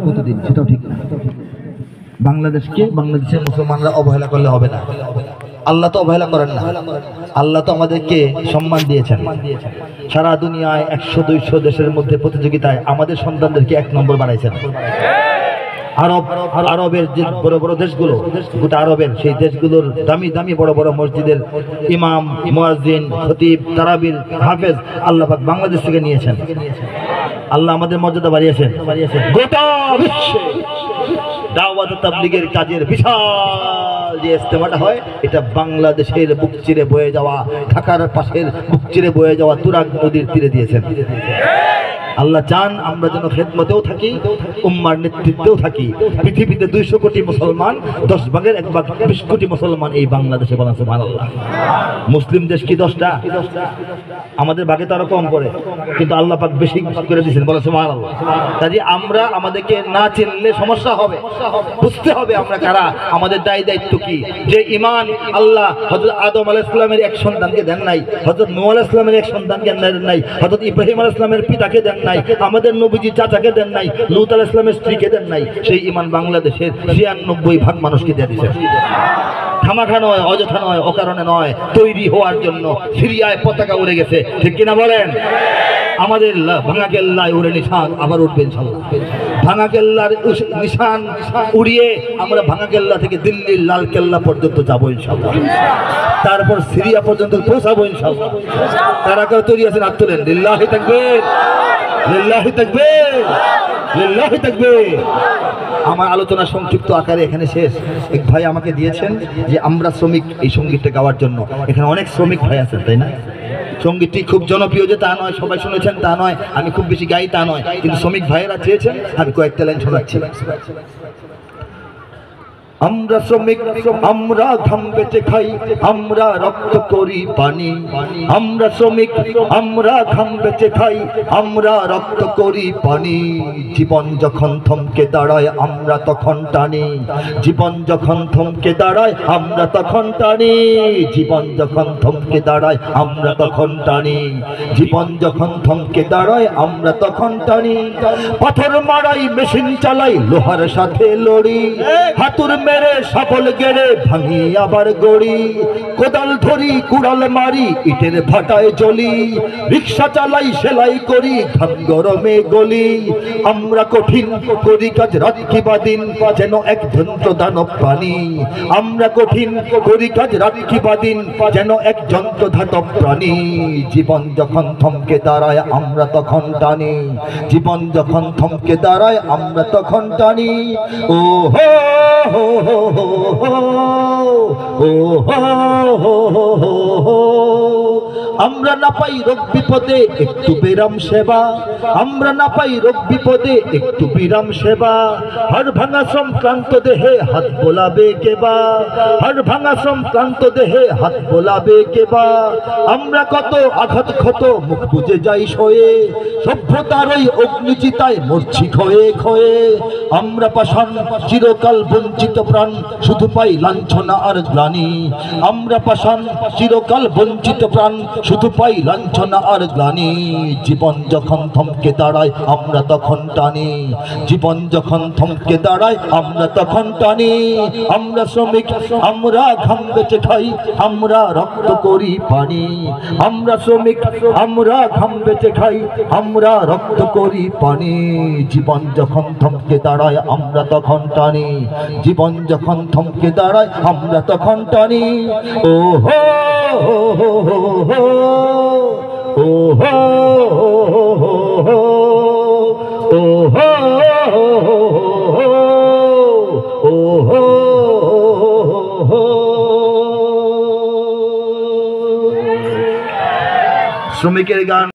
কতদিন, সেটাও ঠিক না। বাংলাদেশের মুসলমানরা অবহেলা করলে হবে না। আল্লাহ তো অবহেলা করেন না, আল্লাহ তো আমাদেরকে সম্মান দিয়েছেন। সারা দুনিয়ায় 100-200 দেশের মধ্যে প্রতিযোগিতায় আমাদের সন্তানদেরকে 1 নম্বর বানাইছেন। আরবের যে বড় বড় দেশগুলো, গোটা আরবের সেই দেশগুলোর দামি দামি বড় বড় মসজিদের ইমাম, মুয়াজ্জিন, খতিব, তারাবির হাফেজ আল্লাহ পাক বাংলাদেশ থেকে নিয়েছেন। আল্লাহ আমাদের মর্যাদা বাড়িয়েছেন। গোটা বিশ্বে দাওয়াত ও তাবলীগের কাজের বিশাল যে ইজতেমাটা হয়, এটা বাংলাদেশের বুক চিরে বয়ে যাওয়া, ঢাকার পাশের বুক চিরে বয়ে যাওয়া তুরাগ নদীর তীরে দিয়েছেন। আল্লাহ চান আমরা যেন খেদমতেও থাকি, উম্মার নেতৃত্বেও থাকি। পৃথিবীতে 200 কোটি মুসলমান, 10 ভাগের 1 ভাগ 20 কোটি মুসলমান এই বাংলাদেশে বলা সুবহানাল্লাহ। মুসলিম দেশ কি 10টা? আমাদের ভাগে তো আরো কম করে, কিন্তু আল্লাহ পাক বেশি করে দিয়েছেন, বলা সুবহানাল্লাহ। কাজে আমরা আমাদেরকে না চিনলে সমস্যা হবে, বুঝতে হবে আমরা কারা, আমাদের দায়িত্ব কি। যে ঈমান আল্লাহ হযরত আদম আলাইহিস সালামের এক সন্তানকে দেন নাই, হযরত নূহ আলাইহিস সালামের এক সন্তানকে দেন নাই, হযরত ইব্রাহিম আলাইহিস সালামের পিতাকে দেন নাই, আমাদের নবীজি চাচাকে দেন নাই, লূত আলাইহিস সালামের স্ত্রীকে দেন নাই, সেই ঈমান বাংলাদেশের 96 ভাগ মানুষকে দিয়ে দিয়েছেন। খামাখা নয়, অযথা নয়, অকারণে নয়, তৈরি হওয়ার জন্য সিরিয়ায় পতাকা উড়ে গেছে, ঠিক কিনা বলেন? আমাদের ভাঙা কেল্লায় উড়ে নিশান আবার উঠবে ইনশাআল্লাহ। ভাঙা কেল্লার নিশান উড়িয়ে আমরা ভাঙা কেল্লা থেকে দিল্লির লাল কেল্লা পর্যন্ত যাবো ইনশাআল্লাহ, তারপর সিরিয়া পর্যন্ত পৌঁছাবো ইনশাআল্লাহ। কারা কারা তৈরি আছেন হাত তোলেন। লিল্লাহি তাকবীর, লিল্লাহি তাকবীর, লিল্লাহি তাকবীর। আমার আলোচনা সংক্ষিপ্ত আকারে এখানে শেষ। এক ভাই আমাকে দিয়েছেন যে আমরা শ্রমিক এই সঙ্গীতটা গাওয়ার জন্য। এখানে অনেক শ্রমিক ভাই আছেন, তাই না? সঙ্গীতটি খুব জনপ্রিয় যে তা নয়, সবাই শুনেছেন তা নয়, আমি খুব বেশি গাই তা নয়, কিন্তু শ্রমিক ভাইয়েরা চেয়েছেন, আমি কয়েকটা লাইন শোনাচ্ছি। আমরা শ্রমিক, আমরা ঘাম বেচে খাই, আমরা রক্ত করি পানি। আমরা শ্রমিক, আমরা ঘাম বেচে খাই, আমরা রক্ত করি পানি। জীবন যখন থমকে দাঁড়ায় আমরা তখন টানি, জীবন যখন থমকে দাঁড়ায় আমরা তখন টানি, জীবন যখন থমকে দাঁড়ায় আমরা তখন টানি, জীবন যখন থমকে দাঁড়ায় আমরা তখন টানি। পাথর মারাই, মেশিন চালাই, লোহার সাথে লড়ি, হাতুর মেরে সফল গেড়ে ভাঙি আবার গড়ি। কোদাল ধরি, কুড়াল মারি, ইটের ভাটায় জ্বলি, রিক্সা চালাই, সেলাই করি, ঘাম গরমে গলি। আমরা কঠিন করি কাজ রাত কিবা দিন, যেন এক যন্ত্র দানব প্রাণী। আমরা কঠিন করি কাজ রাত কিবা দিন, যেন এক যন্ত্র ধাতব প্রাণী। জীবন যখন থমকে দাঁড়ায় আমরা তখন টানি, জীবন যখন থমকে দাঁড়ায় আমরা তখন টানি। ও হো হো হো হো হো হো হো হো। আমরা না পাই রোগ বিপদে একটু বিরাম সেবা, আমরা না পাই রোগ বিপদে একটু বিরাম সেবা। হাড় ভাঙা শ্রম ক্লান্ত দেহে হাত বোলাবে কেবা, হাড় ভাঙা শ্রম ক্লান্ত দেহে হাত বোলাবে কেবা। আমরা কত আঘাত ক্ষত মুখ বুজে যাই সয়ে, সভ্যতার ওই অগ্নিচিতায় মরছি ক্ষয়ে ক্ষয়ে। আমরা পাষাণ চিরকাল বঞ্চিত প্রাণ, শুধু পাই লাঞ্ছনা আর গ্লানি। আমরা পাষাণ চিরকাল বঞ্চিত প্রাণ, শুধু পাই লাঞ্ছনা আর গ্লানি। জীবন যখন থমকে দাঁড়ায় আমরা তখন টানি, জীবন যখন থমকে দাঁড়ায় আমরা তখন টানি। আমরা শ্রমিক, আমরা ঘাম বেচে খাই, আমরা রক্ত করি পানি। আমরা শ্রমিক, আমরা ঘাম বেচে খাই, আমরা রক্ত করি পানি। জীবন যখন থমকে দাঁড়ায় আমরা তখন টানি, জীবন যখন থমকে দাঁড়ায় আমরা তখন টানি। ও হো হো হো হো হো, ও হো হো হো হো, ও হো হো হো, ও হো হো। শ্রমিকের গান।